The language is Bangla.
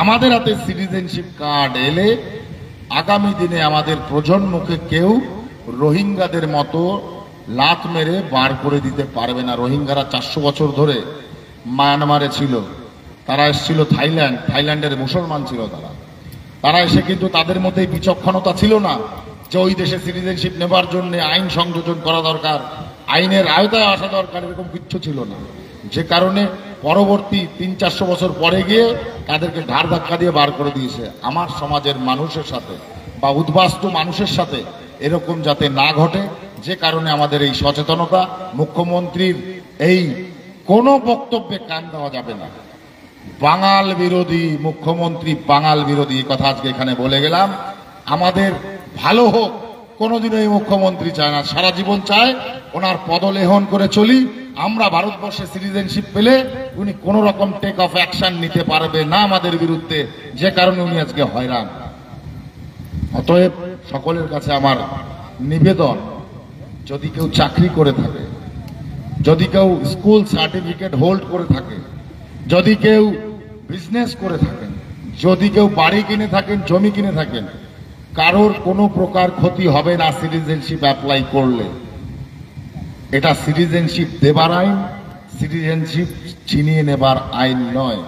আমাদের হাতে সিটিজেনশিপ কার্ড এলে আগামী দিনে আমাদের প্রজন্মকে কেউ রোহিঙ্গাদের মতো লাত মেরে বার করে দিতে পারবে না। রোহিঙ্গারা 400 বছর ধরে মায়ানমারে ছিল, তারা এসেছিল থাইল্যান্ডের মুসলমান ছিল তারা এসে কিন্তু তাদের মধ্যে বিচক্ষণতা ছিল না যে ওই দেশে সিটিজেনশিপ নেবার জন্য আইন সংযোজন করা দরকার, আইনের আওতায় আসা দরকার, এরকম কিচ্ছু ছিল না। যে কারণে পরবর্তী 300-400 বছর পরে গিয়ে তাদেরকে ঘাড় ধাক্কা দিয়ে বার করে দিয়েছে। আমার সমাজের মানুষের সাথে বা উদ্বাস্তু মানুষের সাথে এরকম যাতে না ঘটে, যে কারণে আমাদের এই সচেতনতা। মুখ্যমন্ত্রীর এই কোনো বক্তব্যে কান দেওয়া যাবে না। বাঙাল বিরোধী মুখ্যমন্ত্রী, বাঙাল বিরোধী, এই কথা আজকে এখানে বলে গেলাম। আমাদের ভালো হোক কোনোদিনও এই মুখ্যমন্ত্রী চায় না, সারা জীবন চায় ওনার পদলেহন করে চলি আমরা। ভারতবর্ষে সিটিজেনশিপ পেলে উনি কোন রকম টেক অফ অ্যাকশন নিতে পারবে না আমাদের বিরুদ্ধে, যে কারণে উনি আজকে হয়রান। অতএব সকলের কাছে আমার নিবেদন, যদি কেউ চাকরি করে থাকে, যদি কেউ স্কুল সার্টিফিকেট হোল্ড করে থাকে, যদি কেউ বিজনেস করে থাকেন, যদি কেউ বাড়ি কিনে থাকেন, জমি কিনে থাকেন, কারোর কোনো প্রকার ক্ষতি হবে না সিটিজেনশিপ অ্যাপ্লাই করলে। এটা সিটিজেনশিপ দেবার আইন, সিটিজেনশিপ ছিনিয়ে নেবার আইন নয়।